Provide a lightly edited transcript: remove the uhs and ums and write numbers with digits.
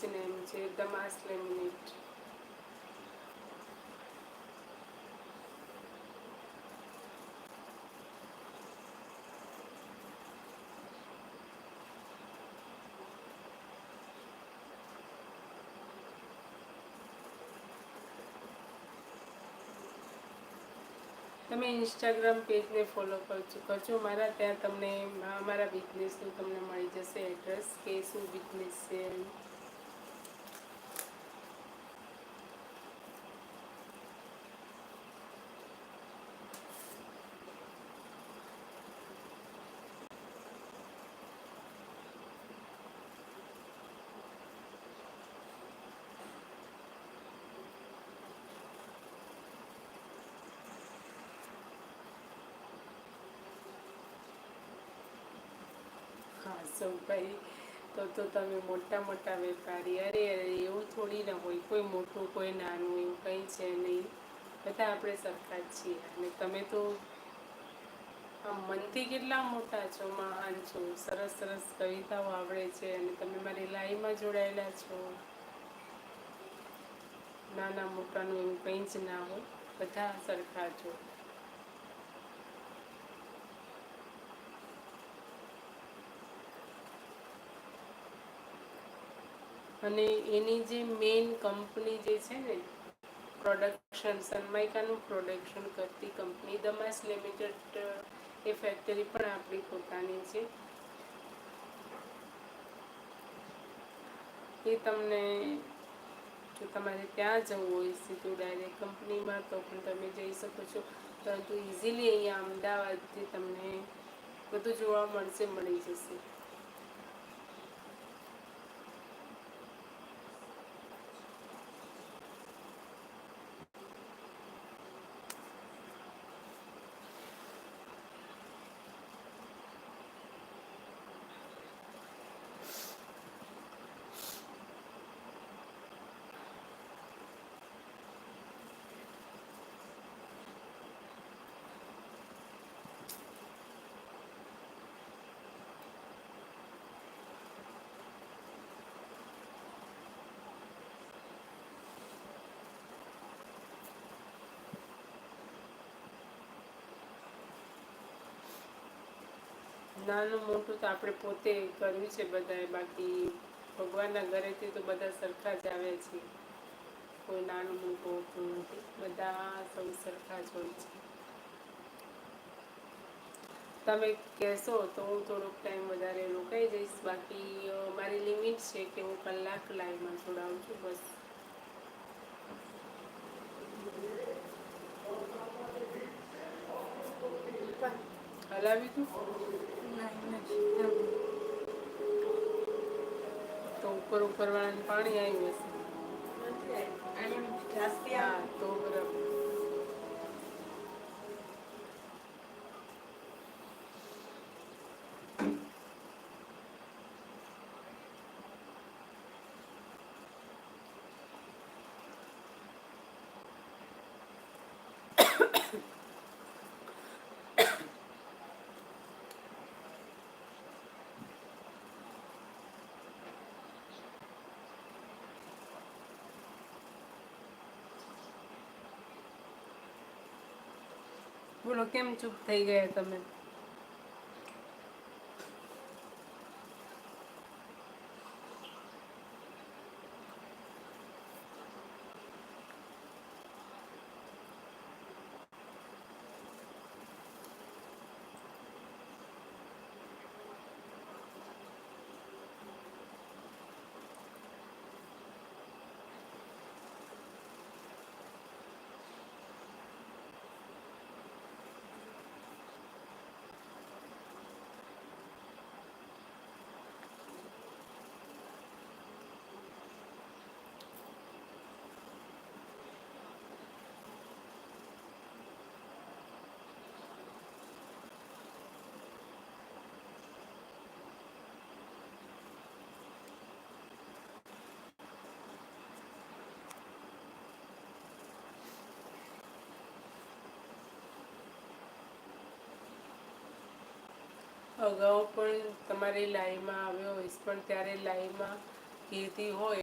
Name છે દમાસ laminate. તમે Instagram પેજને ફોલો કરજો મારા, ત્યાં તમને અમારા બિઝનેસનું તમને મળી જશે એડ્રેસ કે શું બિઝનેસ છે. હા સૌભાઈ, તો તમે મોટા મોટા વેપારી. અરે અરે એવું થોડી ના હોય, કોઈ મોટું કોઈ નાનું એવું કંઈ છે નહીં, બધા આપણે સરખા જ છીએ. અને તમે તો આમ મનથી કેટલા મોટા છો, મહાન છો, સરસ સરસ કવિતાઓ આવડે છે અને તમે મારી લાઈવમાં જોડાયેલા છો. નાના મોટાનું એવું કંઈ જ ના હોય, બધા સરખા છો. અને એની જે મેઇન કંપની જે છે ને, પ્રોડક્શન, સનમાઇકાનું પ્રોડક્શન કરતી કંપની દમાસ લિમિટેડ, એ ફેક્ટરી પણ આપણી પોતાની છે. એ તમને, જો તમારે ત્યાં જવું હોય સીધું ડાયરેક્ટ કંપનીમાં, તો પણ તમે જઈ શકો છો. પરંતુ ઇઝીલી અહીંયા અમદાવાદથી તમને બધું જોવા મળશે, મળી જશે. નાનું મોટું તો આપણે પોતે કર્યું છે બધાએ, બાકી ભગવાનના ઘરેથી તો બધા સરખા જ આવે છે. કોઈ નાનું મોટું હોતું નથી, બધા સૌ સરખા જ હોય છે. તમે કહેશો તો હું થોડોક ટાઈમ વધારે રોકાઈ જઈશ, બાકી મારી લિમિટ છે કે હું કલાક લાઈવમાં જોડાઉં છું, બસ. હલાવી તું તો ઉપરવાળાને પાણી આવ્યું હશે. હા તો બરાબર. બોલો, કેમ ચૂપ થઈ ગયા તમે? અગાઉ પણ તમારી લાઈવમાં આવ્યો હોઈશ, પણ ત્યારે લાઈવમાં કીર્તિ હોય